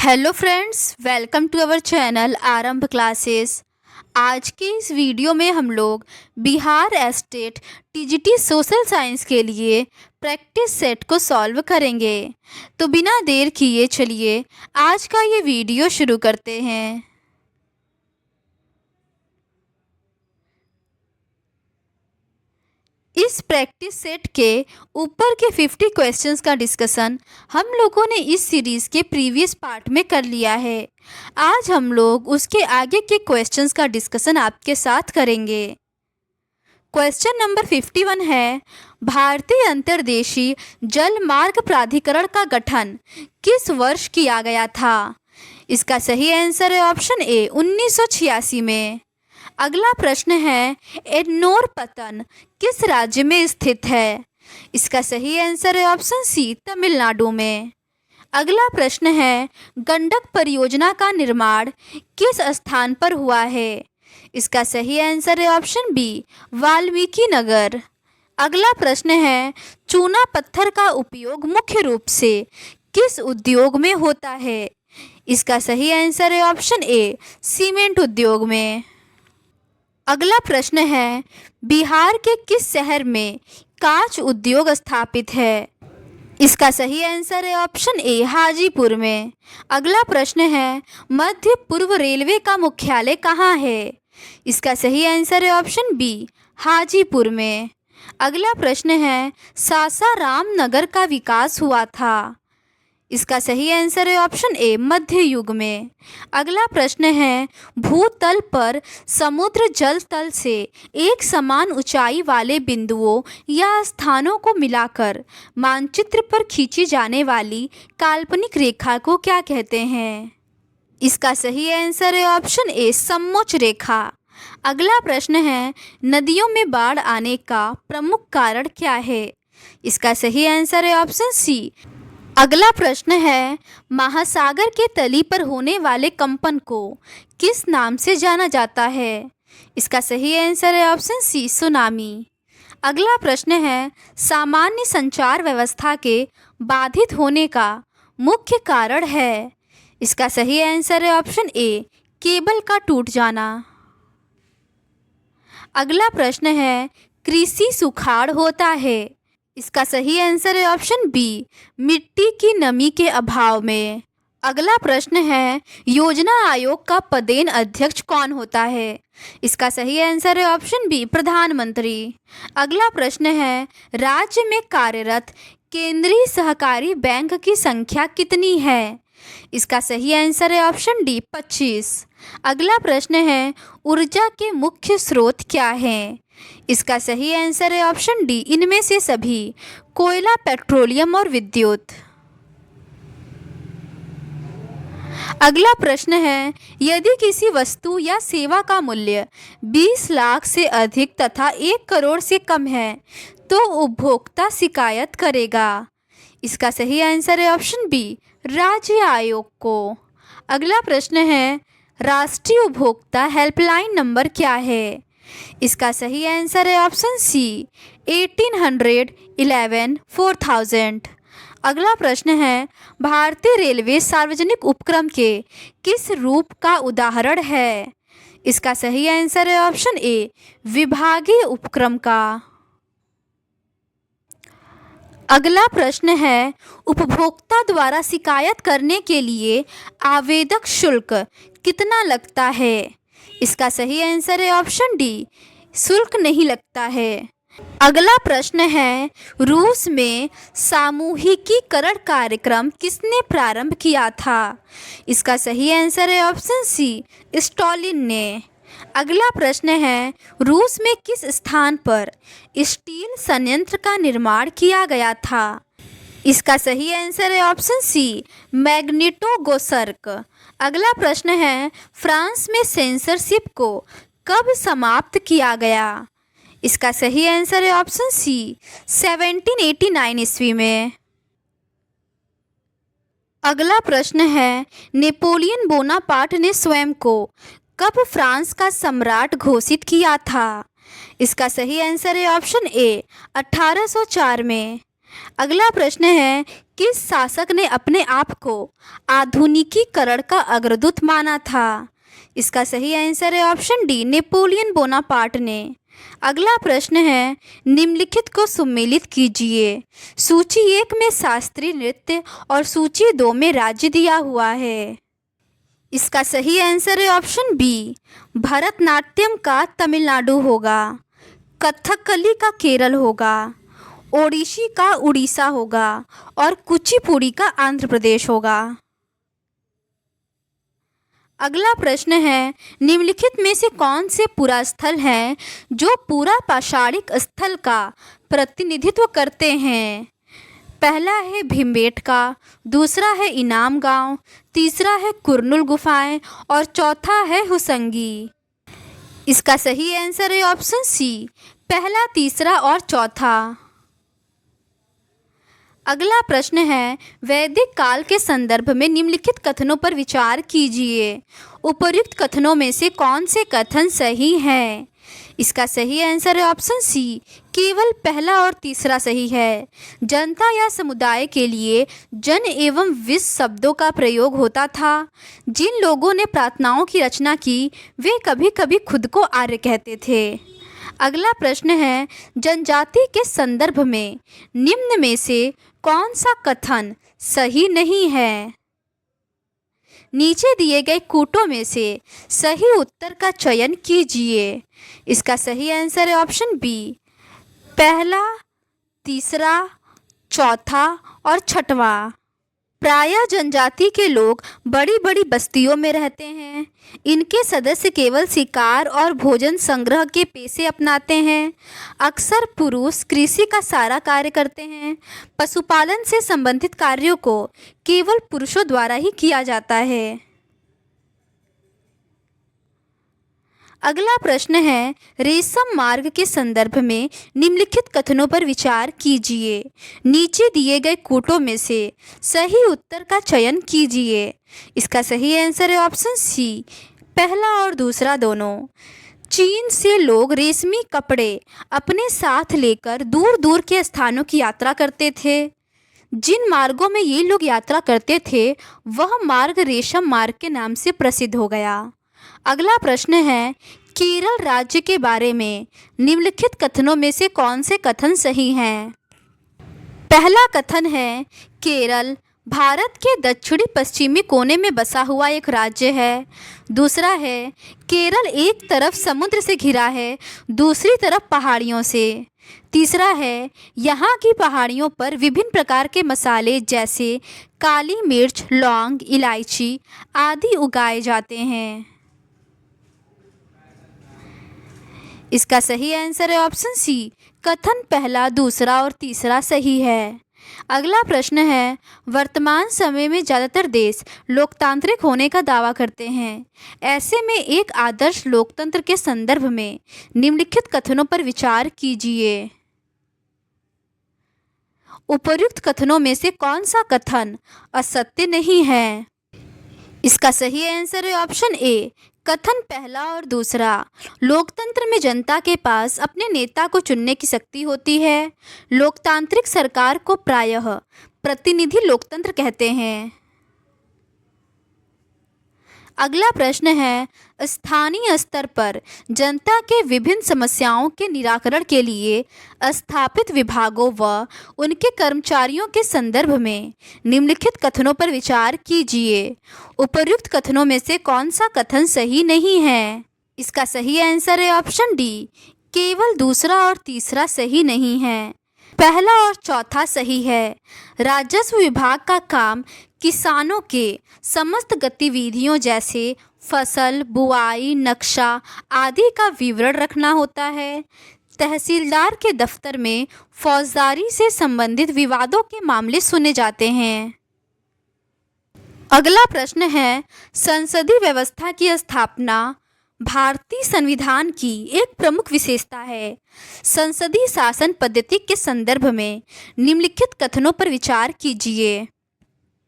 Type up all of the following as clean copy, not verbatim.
Hello friends, welcome to our channel Aarambh classes. आज के इस वीडियो में हम लोग Bihar state TGT social science के लिए प्रैक्टिस सेट को सॉल्व करेंगे। तो बिना देर किए चलिए आज का ये वीडियो शुरू करते हैं। इस प्रैक्टिस सेट के ऊपर के 50 क्वेश्चंस का डिस्कशन हम लोगों ने इस सीरीज़ के प्रीवियस पार्ट में कर लिया है। आज हम लोग उसके आगे के क्वेश्चंस का डिस्कशन आपके साथ करेंगे। क्वेश्चन नंबर 51 है, भारतीय अंतर्देशीय जल मार्ग प्राधिकरण का गठन किस वर्ष किया गया था? इसका सही आंसर है ऑप्शन ए 1986 में। अगला प्रश्न है, एन्नोर पत्तन किस राज्य में स्थित है? इसका सही आंसर है ऑप्शन सी तमिलनाडु में। अगला प्रश्न है, गंडक परियोजना का निर्माण किस स्थान पर हुआ है? इसका सही आंसर है ऑप्शन बी वाल्मीकि नगर। अगला प्रश्न है, चूना पत्थर का उपयोग मुख्य रूप से किस उद्योग में होता है? इसका सही आंसर है ऑप्शन ए सीमेंट उद्योग में। अगला प्रश्न है, बिहार के किस शहर में कांच उद्योग स्थापित है? इसका सही आंसर है ऑप्शन ए हाजीपुर में। अगला प्रश्न है, मध्य पूर्व रेलवे का मुख्यालय कहाँ है? इसका सही आंसर है ऑप्शन बी हाजीपुर में। अगला प्रश्न है, सासाराम नगर का विकास हुआ था? इसका सही आंसर है ऑप्शन ए मध्य युग में। अगला प्रश्न है, भूतल पर समुद्र जल तल से एक समान ऊंचाई वाले बिंदुओं या स्थानों को मिलाकर मानचित्र पर खींची जाने वाली काल्पनिक रेखा को क्या कहते हैं? इसका सही आंसर है ऑप्शन ए समोच्च रेखा। अगला प्रश्न है, नदियों में बाढ़ आने का प्रमुख कारण क्या है? इसका सही आंसर है ऑप्शन सी। अगला प्रश्न है, महासागर के तली पर होने वाले कंपन को किस नाम से जाना जाता है? इसका सही आंसर है ऑप्शन सी सुनामी। अगला प्रश्न है, सामान्य संचार व्यवस्था के बाधित होने का मुख्य कारण है? इसका सही आंसर है ऑप्शन ए केबल का टूट जाना। अगला प्रश्न है, कृषि सुखाड़ होता है? इसका सही आंसर है ऑप्शन बी मिट्टी की नमी के अभाव में। अगला प्रश्न है, योजना आयोग का पदेन अध्यक्ष कौन होता है? इसका सही आंसर है ऑप्शन बी प्रधानमंत्री। अगला प्रश्न है, राज्य में कार्यरत केंद्रीय सहकारी बैंक की संख्या कितनी है? इसका सही आंसर है ऑप्शन डी 25। अगला प्रश्न है, ऊर्जा के मुख्य स्रोत क्या हैं? इसका सही आंसर है ऑप्शन डी इनमें से सभी, कोयला, पेट्रोलियम और विद्युत। अगला प्रश्न है, यदि किसी वस्तु या सेवा का मूल्य 20 लाख से अधिक तथा 1 करोड़ से कम है तो उपभोक्ता शिकायत करेगा? इसका सही आंसर है ऑप्शन बी राज्य आयोग को। अगला प्रश्न है, राष्ट्रीय उपभोक्ता हेल्पलाइन नंबर क्या है? इसका सही आंसर है ऑप्शन सी 1811 4000। अगला प्रश्न है, भारतीय रेलवे सार्वजनिक उपक्रम के किस रूप का उदाहरण है? इसका सही आंसर है ऑप्शन ए विभागीय उपक्रम का। अगला प्रश्न है, उपभोक्ता द्वारा शिकायत करने के लिए आवेदक शुल्क कितना लगता है? इसका सही आंसर है ऑप्शन डी शुल्क नहीं लगता है। अगला प्रश्न है, रूस में सामूहिकीकरण कार्यक्रम किसने प्रारंभ किया था? इसका सही आंसर है ऑप्शन सी स्टालिन ने। अगला प्रश्न है, रूस में किस स्थान पर स्टील संयंत्र का निर्माण किया गया था? इसका सही आंसर है ऑप्शन सी मैग्निटोगोर्स्क। अगला प्रश्न है, फ्रांस में सेंसरशिप को कब समाप्त किया गया? इसका सही आंसर है ऑप्शन सी 1789 ईस्वी में। अगला प्रश्न है, नेपोलियन बोनापार्ट ने स्वयं को कब फ्रांस का सम्राट घोषित किया था? इसका सही आंसर है ऑप्शन ए 1804 में। अगला प्रश्न है, किस शासक ने अपने आप को आधुनिकीकरण का अग्रदूत माना था? इसका सही आंसर है ऑप्शन डी, नेपोलियन बोनापार्ट ने। अगला प्रश्न है, निम्नलिखित को सुमेलित कीजिए। सूची 1 में शास्त्रीय नृत्य और सूची 2 में राज्य दिया हुआ है। इसका सही आंसर है ऑप्शन बी, भरतनाट्यम का तमिलनाडु होगा, कथकली का केरल होगा, ओडिसी का उड़ीसा होगा और कुचिपुड़ी का आंध्र प्रदेश होगा। अगला प्रश्न है, निम्नलिखित में से कौन से पुरास्थल हैं जो पूरा पाषाणिक स्थल का प्रतिनिधित्व करते हैं? पहला है भीमबेटका, दूसरा है इनाम गांव, तीसरा है कुरनुल गुफाएं और चौथा है हुसंगी। इसका सही आंसर है ऑप्शन सी, पहला, तीसरा और चौथा। अगला प्रश्न है, वैदिक काल के संदर्भ में निम्नलिखित कथनों पर विचार कीजिए। उपर्युक्त कथनों में से कौन से कथन सही हैं? इसका सही आंसर है ऑप्शन सी, केवल पहला और तीसरा सही है। जनता या समुदाय के लिए जन एवं विस शब्दों का प्रयोग होता था। जिन लोगों ने प्रार्थनाओं की रचना की वे कभी कभी खुद को आर्य कहते थे। अगला प्रश्न है, जनजाति के संदर्भ में निम्न में से कौन सा कथन सही नहीं है? नीचे दिए गए कूटों में से सही उत्तर का चयन कीजिए। इसका सही आंसर है ऑप्शन बी, पहला, तीसरा, चौथा और छठवां। प्रायः जनजाति के लोग बड़ी बड़ी बस्तियों में रहते हैं। इनके सदस्य केवल शिकार और भोजन संग्रह के पेशे अपनाते हैं। अक्सर पुरुष कृषि का सारा कार्य करते हैं। पशुपालन से संबंधित कार्यों को केवल पुरुषों द्वारा ही किया जाता है। अगला प्रश्न है, रेशम मार्ग के संदर्भ में निम्नलिखित कथनों पर विचार कीजिए। नीचे दिए गए कूटों में से सही उत्तर का चयन कीजिए। इसका सही आंसर है ऑप्शन सी, पहला और दूसरा दोनों। चीन से लोग रेशमी कपड़े अपने साथ लेकर दूर दूर के स्थानों की यात्रा करते थे। जिन मार्गों में ये लोग यात्रा करते थे वह मार्ग रेशम मार्ग के नाम से प्रसिद्ध हो गया। अगला प्रश्न है, केरल राज्य के बारे में निम्नलिखित कथनों में से कौन से कथन सही हैं? पहला कथन है, केरल भारत के दक्षिणी पश्चिमी कोने में बसा हुआ एक राज्य है। दूसरा है, केरल एक तरफ समुद्र से घिरा है, दूसरी तरफ पहाड़ियों से। तीसरा है, यहाँ की पहाड़ियों पर विभिन्न प्रकार के मसाले जैसे काली मिर्च, लौंग, इलायची आदि उगाए जाते हैं। इसका सही आंसर है ऑप्शन सी, कथन पहला, दूसरा और तीसरा सही है। अगला प्रश्न है, वर्तमान समय में ज़्यादातर देश लोकतांत्रिक होने का दावा करते हैं। ऐसे में एक आदर्श लोकतंत्र के संदर्भ में निम्नलिखित कथनों पर विचार कीजिए। उपर्युक्त कथनों में से कौन सा कथन असत्य नहीं है? इसका सही आंसर है ऑप्शन ए, कथन पहला और दूसरा। लोकतंत्र में जनता के पास अपने नेता को चुनने की शक्ति होती है। लोकतांत्रिक सरकार को प्रायः प्रतिनिधि लोकतंत्र कहते हैं। अगला प्रश्न है, स्थानीय स्तर पर जनता के विभिन्न समस्याओं के निराकरण के लिए स्थापित विभागों व उनके कर्मचारियों के संदर्भ में निम्नलिखित कथनों पर विचार कीजिए। उपर्युक्त कथनों में से कौन सा कथन सही नहीं है? इसका सही आंसर है ऑप्शन डी, केवल दूसरा और तीसरा सही नहीं है। पहला और चौथा सही है। राजस्व विभाग का काम किसानों के समस्त गतिविधियों जैसे फसल, बुआई, नक्शा आदि का विवरण रखना होता है। तहसीलदार के दफ्तर में फौजदारी से संबंधित विवादों के मामले सुने जाते हैं। अगला प्रश्न है, संसदीय व्यवस्था की स्थापना भारतीय संविधान की एक प्रमुख विशेषता है। संसदीय शासन पद्धति के संदर्भ में निम्नलिखित कथनों पर विचार कीजिए।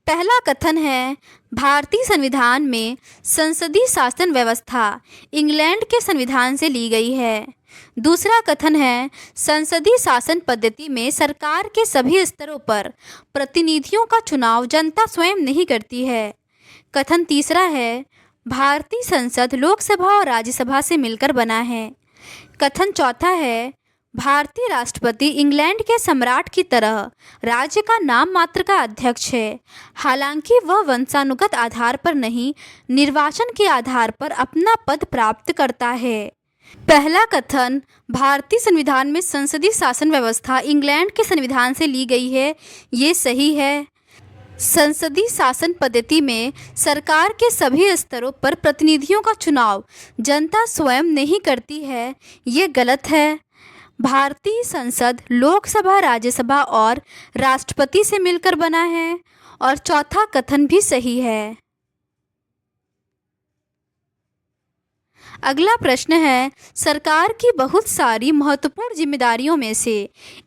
पहला कथन है, भारतीय संविधान में संसदीय शासन व्यवस्था इंग्लैंड के संविधान से ली गई है। दूसरा कथन है संसदीय शासन पद्धति में सरकार के सभी स्तरों पर प्रतिनिधियों का चुनाव जनता स्वयं नहीं करती है। कथन तीसरा है भारतीय संसद लोकसभा और राज्यसभा से मिलकर बना है। कथन चौथा है भारतीय राष्ट्रपति इंग्लैंड के सम्राट की तरह राज्य का नाम मात्र का अध्यक्ष है, हालांकि वह वंशानुगत आधार पर नहीं, निर्वाचन के आधार पर अपना पद प्राप्त करता है। पहला कथन भारतीय संविधान में संसदीय शासन व्यवस्था इंग्लैंड के संविधान से ली गई है, ये सही है। संसदीय शासन पद्धति में सरकार के सभी स्तरों पर प्रतिनिधियों का चुनाव जनता स्वयं नहीं करती है, ये गलत है। भारतीय संसद लोकसभा, राज्यसभा और राष्ट्रपति से मिलकर बना है, और चौथा कथन भी सही है। अगला प्रश्न है सरकार की बहुत सारी महत्वपूर्ण जिम्मेदारियों में से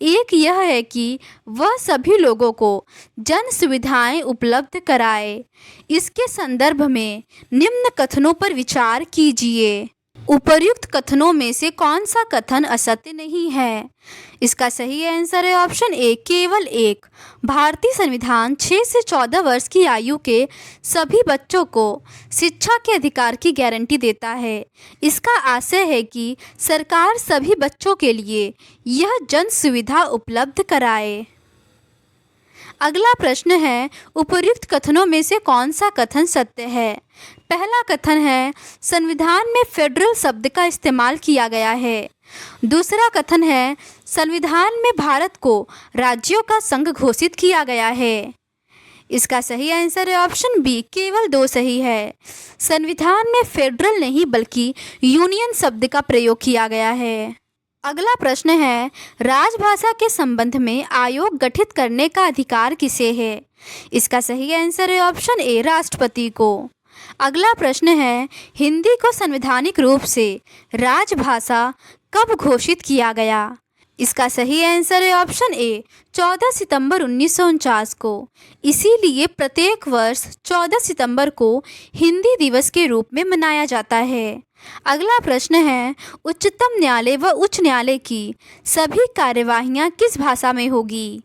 एक यह है कि वह सभी लोगों को जन सुविधाएं उपलब्ध कराए। इसके संदर्भ में निम्न कथनों पर विचार कीजिए। उपर्युक्त कथनों में से कौन सा कथन असत्य नहीं है? इसका सही आंसर है ऑप्शन ए, केवल एक। भारतीय संविधान 6 से 14 वर्ष की आयु के सभी बच्चों को शिक्षा के अधिकार की गारंटी देता है। इसका आशय है कि सरकार सभी बच्चों के लिए यह जन सुविधा उपलब्ध कराए। अगला प्रश्न है उपर्युक्त कथनों में से कौन सा कथन सत्य है? पहला कथन है संविधान में फेडरल शब्द का इस्तेमाल किया गया है। दूसरा कथन है संविधान में भारत को राज्यों का संघ घोषित किया गया है। इसका सही आंसर है ऑप्शन बी, केवल 2 सही है। संविधान में फेडरल नहीं बल्कि यूनियन शब्द का प्रयोग किया गया है। अगला प्रश्न है राजभाषा के संबंध में आयोग गठित करने का अधिकार किसे है? इसका सही आंसर है ऑप्शन ए, राष्ट्रपति को। अगला प्रश्न है हिंदी को संवैधानिक रूप से राजभाषा कब घोषित किया गया? इसका सही आंसर है ऑप्शन ए, 14 सितंबर 1949 को। इसीलिए प्रत्येक वर्ष 14 सितंबर को हिंदी दिवस के रूप में मनाया जाता है। अगला प्रश्न है उच्चतम न्यायालय व उच्च न्यायालय की सभी कार्यवाहियाँ किस भाषा में होगी?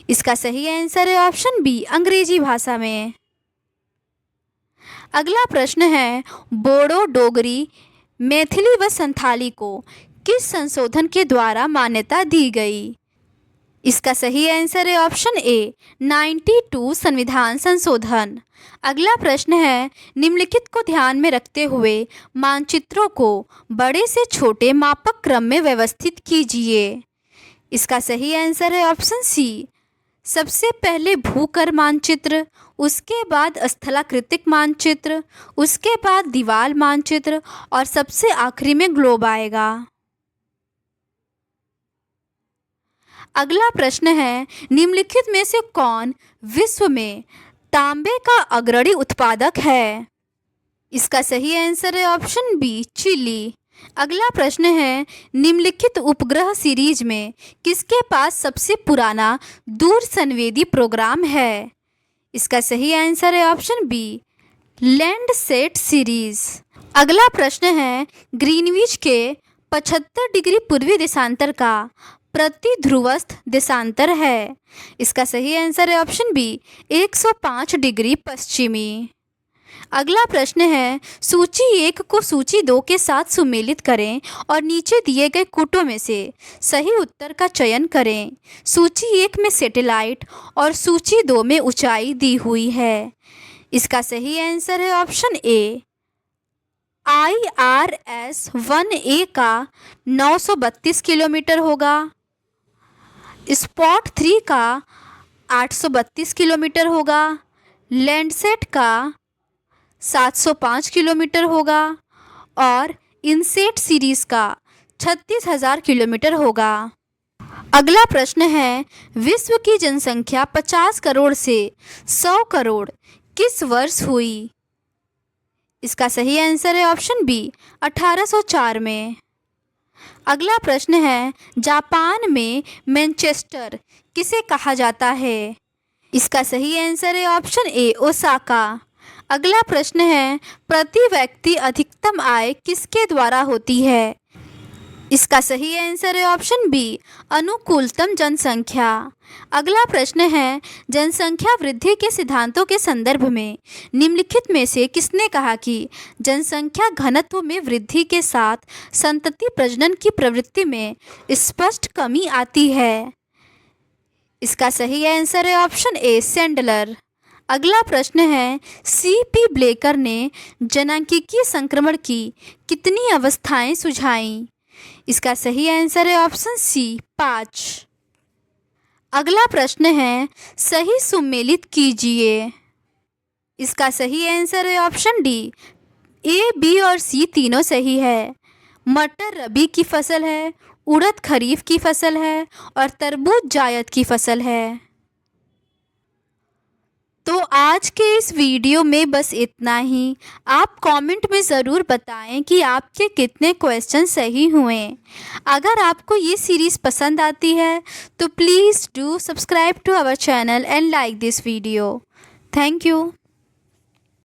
इसका सही आंसर है ऑप्शन बी, अंग्रेजी भाषा में। अगला प्रश्न है बोडो, डोगरी, मैथिली व संथाली को किस संशोधन के द्वारा मान्यता दी गई? इसका सही आंसर है ऑप्शन ए, 92 संविधान संशोधन। अगला प्रश्न है निम्नलिखित को ध्यान में रखते हुए मानचित्रों को बड़े से छोटे मापक क्रम में व्यवस्थित कीजिए। इसका सही आंसर है ऑप्शन सी, सबसे पहले भूकर मानचित्र, उसके बाद स्थलाकृतिक मानचित्र, उसके बाद दीवार मानचित्र और सबसे आखिरी में ग्लोब आएगा। अगला प्रश्न है निम्नलिखित में से कौन विश्व में तांबे का अग्रणी उत्पादक है? इसका सही आंसर है ऑप्शन बी, चिली। अगला प्रश्न है निम्नलिखित उपग्रह सीरीज में किसके पास सबसे पुराना दूर संवेदी प्रोग्राम है? इसका सही आंसर है ऑप्शन बी, लैंडसैट सीरीज। अगला प्रश्न है ग्रीनविच के 75 डिग्री पूर्वी देशांतर का प्रति ध्रुवस्थ देशांतर है। इसका सही आंसर है ऑप्शन बी, 105 डिग्री पश्चिमी। अगला प्रश्न है सूची 1 को सूची 2 के साथ सुमेलित करें और नीचे दिए गए कूटों में से सही उत्तर का चयन करें। सूची 1 में सैटेलाइट और सूची 2 में ऊंचाई दी हुई है। इसका सही आंसर है ऑप्शन ए, IRS 1A का 932 किलोमीटर होगा, स्पॉट 3 का 832 किलोमीटर होगा, लैंडसैट का 705 किलोमीटर होगा और इनसेट सीरीज का 36,000 किलोमीटर होगा। अगला प्रश्न है विश्व की जनसंख्या 50 करोड़ से 100 करोड़ किस वर्ष हुई? इसका सही आंसर है ऑप्शन बी, 1804 में। अगला प्रश्न है जापान में मैनचेस्टर किसे कहा जाता है? इसका सही आंसर है ऑप्शन ए, ओसाका। अगला प्रश्न है प्रति व्यक्ति अधिकतम आय किसके द्वारा होती है? इसका सही आंसर है ऑप्शन बी, अनुकूलतम जनसंख्या। अगला प्रश्न है, जनसंख्या वृद्धि के सिद्धांतों के संदर्भ में निम्नलिखित में से किसने कहा कि जनसंख्या घनत्व में वृद्धि के साथ संतति प्रजनन की प्रवृत्ति में स्पष्ट कमी आती है? इसका सही आंसर है ऑप्शन ए, सैंडलर। अगला प्रश्न है, सी.पी. ब्लेकर ने जनांकीय संक्रमण की कितनी अवस्थाएं सुझाईं? इसका सही आंसर है ऑप्शन सी, 5। अगला प्रश्न है, सही सुमेलित कीजिए। इसका सही आंसर है ऑप्शन डी, ए, बी और सी तीनों सही है। मटर रबी की फसल है, उड़द खरीफ की फसल है और तरबूज जायद की फसल है। तो आज के इस वीडियो में बस इतना ही। आप कमेंट में ज़रूर बताएं कि आपके कितने क्वेश्चन सही हुए। अगर आपको ये सीरीज़ पसंद आती है तो please do subscribe to our channel and like this video. Thank you.